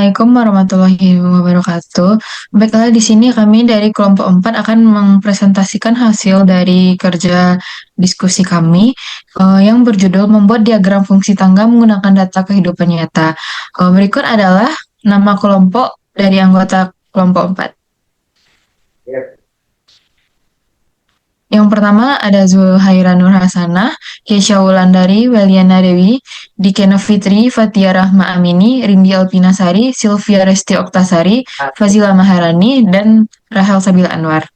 Assalamualaikum warahmatullahi wabarakatuh. Baiklah, di sini kami dari kelompok 4 akan mempresentasikan hasil dari kerja diskusi kami yang berjudul membuat diagram fungsi tangga menggunakan data kehidupan nyata. Berikut adalah nama kelompok dari anggota kelompok 4. Yang pertama ada Zuhaira Nur Hasanah, Kesha Wulandari, Weliana Dewi, Dikena Fitri, Fatia Rahma Amini, Rindi Alpinasari, Sylvia Resti Oktasari, Fazila Maharani, dan Rahel Sabila Anwar.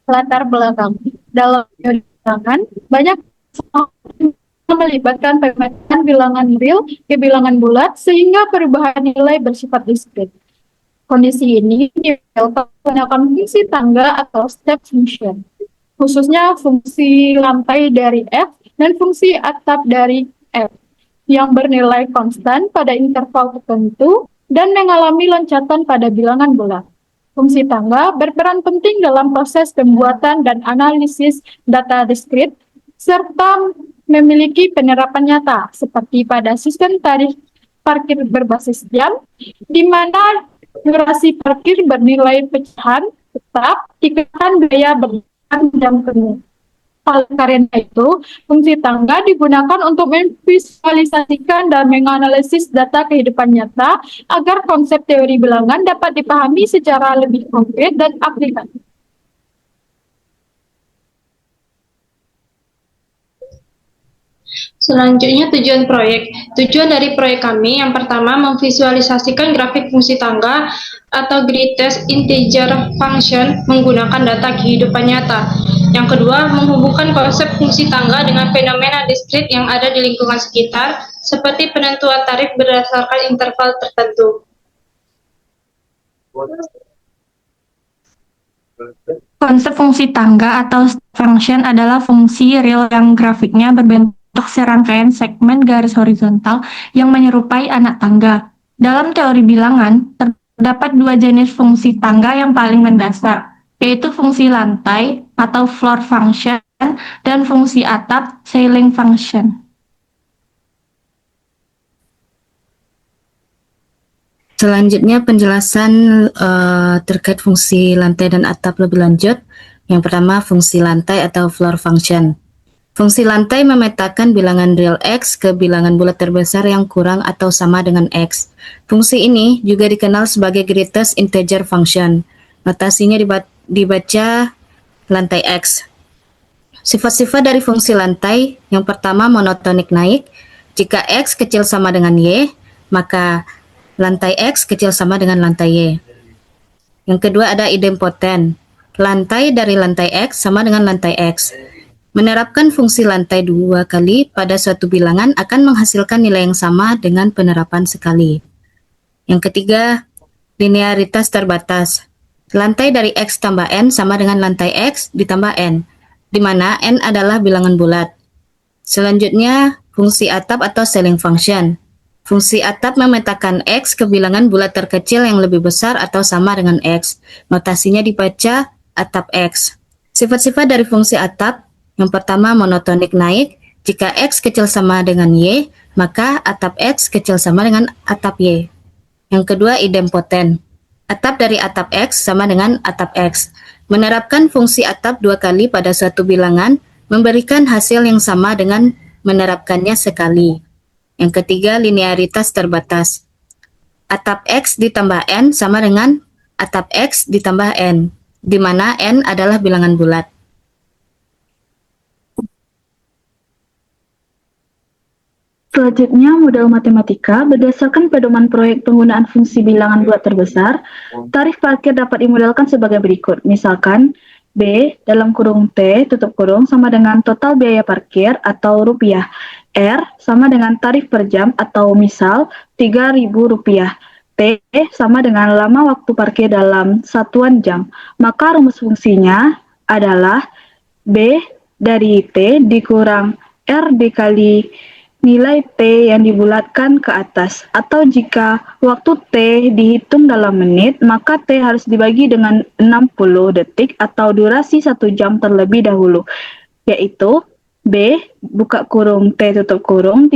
Latar belakang. Dalam bilangan, banyak melibatkan pemetaan bilangan real ke bilangan bulat sehingga perubahan nilai bersifat diskrit. Kondisi ini menggunakan fungsi tangga atau step function, khususnya fungsi lantai dari F dan fungsi atap dari F, yang bernilai konstan pada interval tertentu dan mengalami loncatan pada bilangan bulat. Fungsi tangga berperan penting dalam proses pembuatan dan analisis data diskrit, serta memiliki penerapan nyata, seperti pada sistem tarif parkir berbasis jam, di mana durasi parkir bernilai pecahan tetap dikenakan biaya berdasarkan jam penuh. Karena itu, fungsi tangga digunakan untuk memvisualisasikan dan menganalisis data kehidupan nyata agar konsep teori bilangan dapat dipahami secara lebih konkret dan aplikatif. Selanjutnya tujuan proyek. Tujuan dari proyek kami yang pertama memvisualisasikan grafik fungsi tangga atau greatest integer function menggunakan data kehidupan nyata. Yang kedua, menghubungkan konsep fungsi tangga dengan fenomena diskrit yang ada di lingkungan sekitar, seperti penentuan tarif berdasarkan interval tertentu. Konsep fungsi tangga atau function adalah fungsi real yang grafiknya berbentuk serangkaian segmen garis horizontal yang menyerupai anak tangga. Dalam teori bilangan, terdapat dua jenis fungsi tangga yang paling mendasar, yaitu fungsi lantai atau floor function dan fungsi atap ceiling function. Selanjutnya penjelasan terkait fungsi lantai dan atap lebih lanjut. Yang pertama, fungsi lantai atau floor function. Fungsi lantai memetakan bilangan real X ke bilangan bulat terbesar yang kurang atau sama dengan X. Fungsi ini juga dikenal sebagai greatest integer function. Notasinya dibaca lantai X. Sifat-sifat dari fungsi lantai, yang pertama monotonik naik. Jika X kecil sama dengan Y, maka lantai X kecil sama dengan lantai Y. Yang kedua ada idempoten. Lantai dari lantai X sama dengan lantai X. Menerapkan fungsi lantai dua kali pada suatu bilangan akan menghasilkan nilai yang sama dengan penerapan sekali. Yang ketiga, linearitas terbatas. Lantai dari X tambah N sama dengan lantai X ditambah N, di mana N adalah bilangan bulat. Selanjutnya, fungsi atap atau ceiling function. Fungsi atap memetakan X ke bilangan bulat terkecil yang lebih besar atau sama dengan X. Notasinya dibaca atap X. Sifat-sifat dari fungsi atap, yang pertama monotonik naik. Jika X kecil sama dengan Y, maka atap X kecil sama dengan atap Y. Yang kedua idempoten. Atap dari atap X sama dengan atap X. Menerapkan fungsi atap dua kali pada suatu bilangan memberikan hasil yang sama dengan menerapkannya sekali. Yang ketiga, linearitas terbatas. Atap X ditambah N sama dengan atap X ditambah N, di mana N adalah bilangan bulat. Selanjutnya, modal matematika berdasarkan pedoman proyek penggunaan fungsi bilangan bulat terbesar, tarif parkir dapat dimodelkan sebagai berikut. Misalkan, B dalam kurung T tutup kurung sama dengan total biaya parkir atau rupiah. R sama dengan tarif per jam atau misal Rp3.000. T sama dengan lama waktu parkir dalam satuan jam. Maka rumus fungsinya adalah B dari T dikurang R dikali nilai T yang dibulatkan ke atas, atau jika waktu T dihitung dalam menit, maka T harus dibagi dengan 60 detik atau durasi 1 jam terlebih dahulu. yaitu B buka kurung T tutup kurung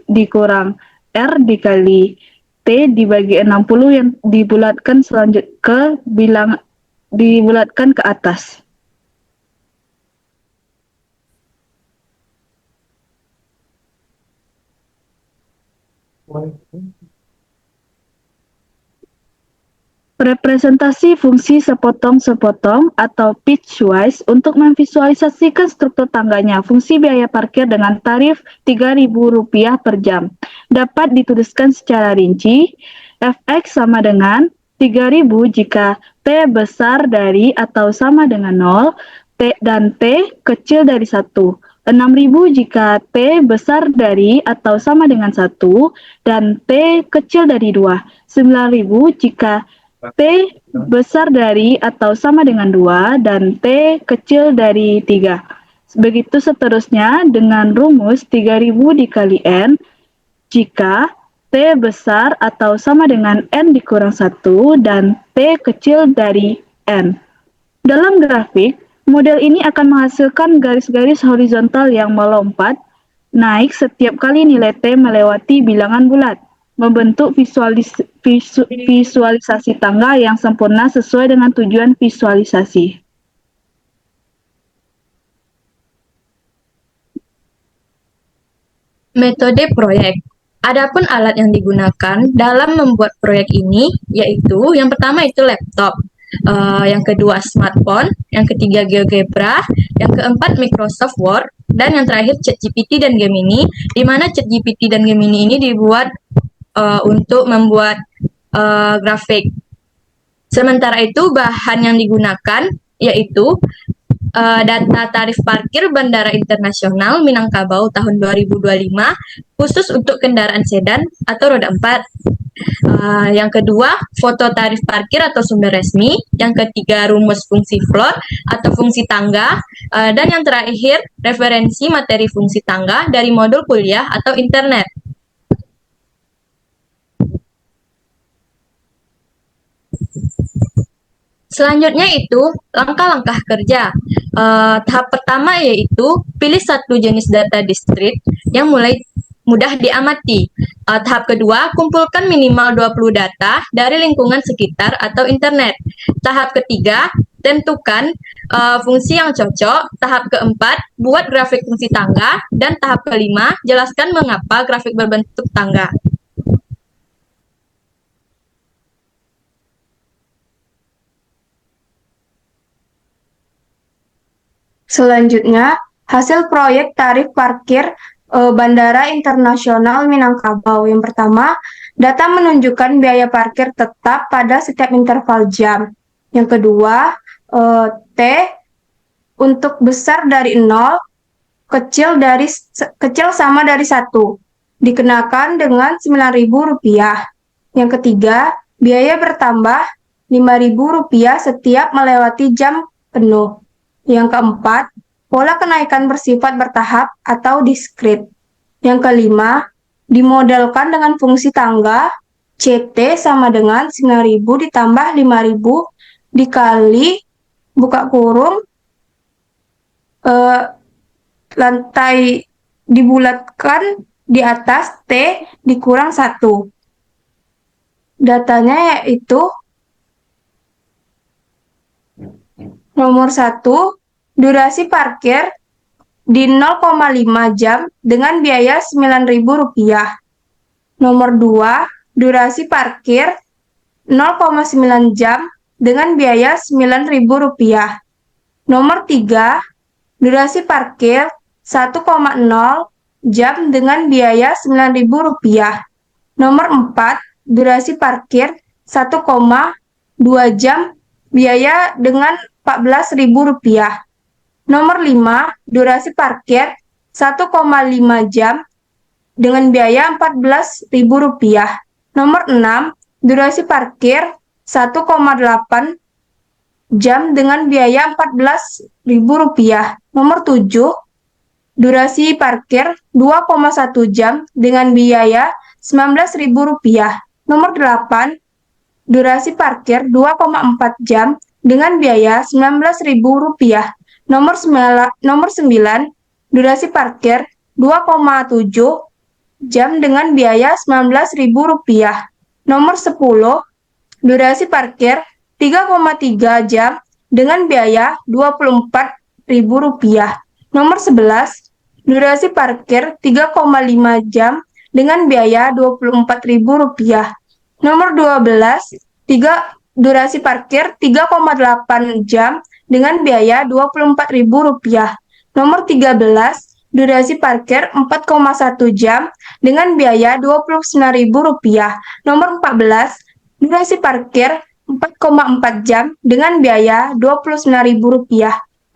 dikurang R dikali T dibagi 60 yang dibulatkan dibulatkan ke atas. Representasi fungsi sepotong-sepotong atau piecewise untuk memvisualisasikan struktur tangganya. Fungsi biaya parkir dengan tarif Rp3.000 per jam dapat dituliskan secara rinci. Fx sama dengan 3.000 jika T besar dari atau sama dengan 0 dan T kecil dari 1. 6.000 jika T besar dari atau sama dengan 1 dan T kecil dari 2. 9.000 jika T besar dari atau sama dengan 2 dan T kecil dari 3. Begitu seterusnya dengan rumus 3.000 dikali N jika T besar atau sama dengan N dikurang 1 dan T kecil dari N. Dalam grafik, model ini akan menghasilkan garis-garis horizontal yang melompat naik setiap kali nilai T melewati bilangan bulat, membentuk visualisasi tangga yang sempurna sesuai dengan tujuan visualisasi. Metode proyek. Adapun alat yang digunakan dalam membuat proyek ini yaitu yang pertama itu laptop, yang kedua smartphone, yang ketiga GeoGebra, yang keempat Microsoft Word, dan yang terakhir ChatGPT dan Gemini, di mana ChatGPT dan Gemini ini dibuat untuk membuat grafik. Sementara itu bahan yang digunakan yaitu data tarif parkir Bandara Internasional Minangkabau tahun 2025 khusus untuk kendaraan sedan atau roda 4. Yang kedua, foto tarif parkir atau sumber resmi. Yang ketiga, rumus fungsi floor atau fungsi tangga. Dan yang terakhir, referensi materi fungsi tangga dari modul kuliah atau internet. Selanjutnya itu langkah-langkah kerja. Tahap pertama yaitu pilih satu jenis data diskrit yang mudah diamati. Tahap kedua, kumpulkan minimal 20 data dari lingkungan sekitar atau internet. Tahap ketiga, tentukan fungsi yang cocok. Tahap keempat, buat grafik fungsi tangga. Dan tahap kelima, jelaskan mengapa grafik berbentuk tangga. Selanjutnya, hasil proyek tarif parkir Bandara Internasional Minangkabau. Yang pertama, data menunjukkan biaya parkir tetap pada setiap interval jam. Yang kedua, T untuk besar dari 0, kecil sama dari 1, dikenakan dengan Rp9.000. Yang ketiga, biaya bertambah Rp5.000 setiap melewati jam penuh. Yang keempat, pola kenaikan bersifat bertahap atau diskrit. Yang kelima, dimodelkan dengan fungsi tangga CT sama dengan 9.000 ditambah 5.000 dikali buka kurung lantai dibulatkan di atas T dikurang 1. Datanya yaitu nomor 1, durasi parkir di 0,5 jam dengan biaya Rp9.000. Nomor 2, durasi parkir 0,9 jam dengan biaya Rp9.000. Nomor 3, durasi parkir 1,0 jam dengan biaya Rp9.000. Nomor 4, durasi parkir 1,2 jam biaya dengan Rp14.000. Nomor 5, durasi parkir 1,5 jam dengan biaya Rp14.000. Nomor 6, durasi parkir 1,8 jam dengan biaya Rp14.000. Nomor 7, durasi parkir 2,1 jam dengan biaya Rp19.000. Nomor 8, durasi parkir 2,4 jam dengan biaya Rp19.000. Nomor 9, durasi parkir 2,7 jam dengan biaya Rp19.000. Nomor 10, durasi parkir 3,3 jam dengan biaya Rp24.000. Nomor 11, durasi parkir 3,5 jam dengan biaya Rp24.000. Nomor 12, durasi parkir 3,8 jam dengan biaya Rp24.000. Nomor 13, durasi parkir 4,1 jam dengan biaya Rp29.000. Nomor 14, durasi parkir 4,4 jam dengan biaya Rp29.000.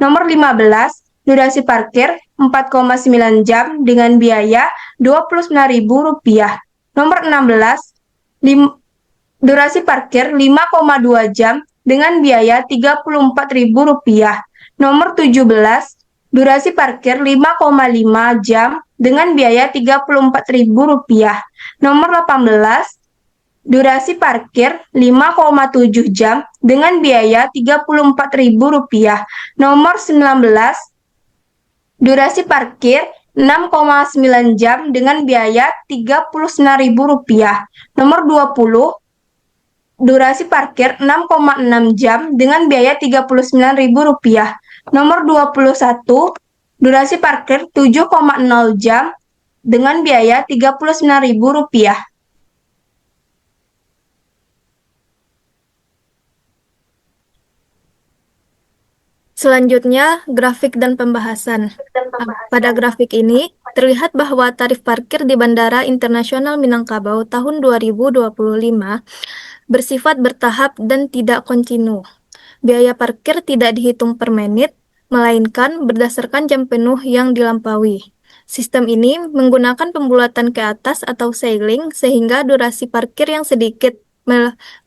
Nomor 15, durasi parkir 4,9 jam dengan biaya Rp29.000. Nomor 16, durasi parkir 5,2 jam dengan biaya Rp34.000. Nomor 17, durasi parkir 5,5 jam dengan biaya Rp34.000. Nomor 18, durasi parkir 5,7 jam dengan biaya Rp34.000. Nomor 19, durasi parkir 6,9 jam dengan biaya Rp39.000. Nomor 20, durasi parkir 6,6 jam dengan biaya Rp39.000. Nomor 21, durasi parkir 7,0 jam dengan biaya Rp39.000. Selanjutnya, grafik dan pembahasan. Pada grafik ini, terlihat bahwa tarif parkir di Bandara Internasional Minangkabau tahun 2025 bersifat bertahap dan tidak kontinu. Biaya parkir tidak dihitung per menit, melainkan berdasarkan jam penuh yang dilampaui. Sistem ini menggunakan pembulatan ke atas atau ceiling, sehingga durasi parkir yang sedikit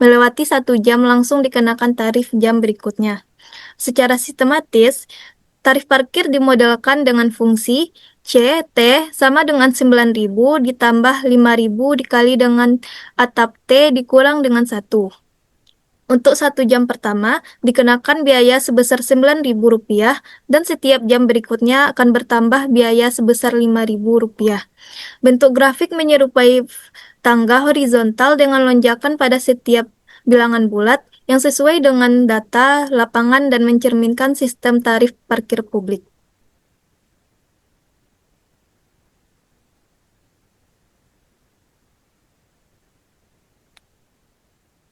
melewati 1 jam langsung dikenakan tarif jam berikutnya. Secara sistematis, tarif parkir dimodelkan dengan fungsi C, T sama dengan 9.000 ditambah 5.000 dikali dengan atap T dikurang dengan 1. Untuk 1 jam pertama, dikenakan biaya sebesar Rp9.000 dan setiap jam berikutnya akan bertambah biaya sebesar Rp5.000. Bentuk grafik menyerupai tangga horizontal dengan lonjakan pada setiap bilangan bulat yang sesuai dengan data lapangan dan mencerminkan sistem tarif parkir publik.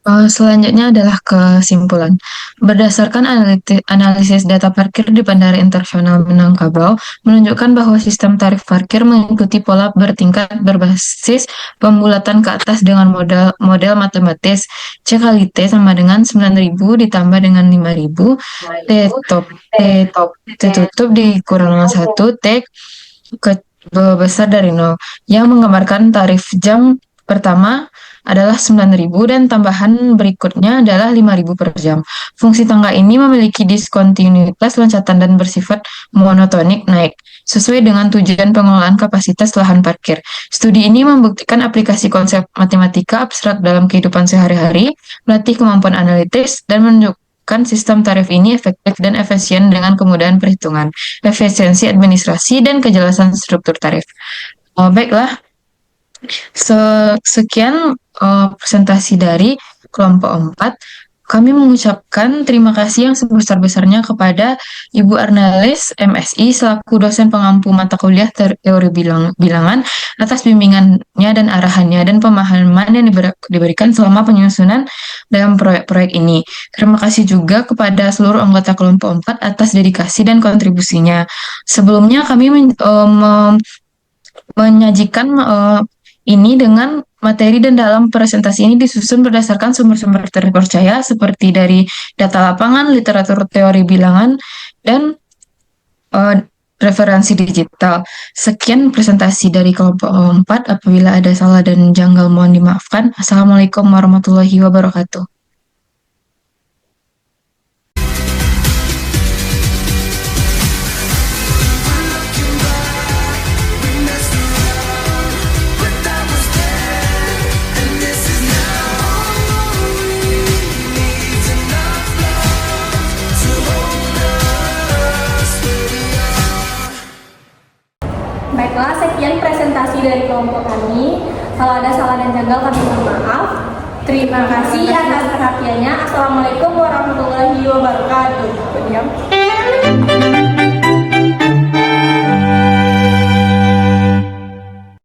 Selanjutnya adalah kesimpulan. Berdasarkan analisis data parkir di Bandara Internasional Minangkabau menunjukkan bahwa sistem tarif parkir mengikuti pola bertingkat berbasis pembulatan ke atas dengan model matematis. C kali T sama dengan 9.000 ditambah dengan 5.000. T tutup dikurang dengan 1. T besar dari 0. Yang menggambarkan tarif jam pertama adalah 9.000 dan tambahan berikutnya adalah 5.000 per jam. Fungsi tangga ini memiliki diskontinuitas loncatan dan bersifat monotonik naik, sesuai dengan tujuan pengelolaan kapasitas lahan parkir. Studi ini membuktikan aplikasi konsep matematika abstrak dalam kehidupan sehari-hari, melatih kemampuan analitis, dan menunjukkan sistem tarif ini efektif dan efisien dengan kemudahan perhitungan, efisiensi administrasi, dan kejelasan struktur tarif. Baiklah, sekian presentasi dari kelompok 4. Kami mengucapkan terima kasih yang sebesar-besarnya kepada Ibu Arnalis, MSI, selaku dosen pengampu mata kuliah teori bilangan atas bimbingannya dan arahannya dan pemahaman yang diberikan selama penyusunan dalam proyek-proyek ini. Terima kasih juga kepada seluruh anggota kelompok 4 atas dedikasi dan kontribusinya. Sebelumnya kami menyajikan ini dengan materi dan dalam presentasi ini disusun berdasarkan sumber-sumber terpercaya seperti dari data lapangan, literatur teori bilangan, dan referensi digital. Sekian presentasi dari kelompok 4. Apabila ada salah dan janggal mohon dimaafkan. Assalamualaikum warahmatullahi wabarakatuh. Terima kasih atas perhatiannya. Assalamualaikum warahmatullahi wabarakatuh.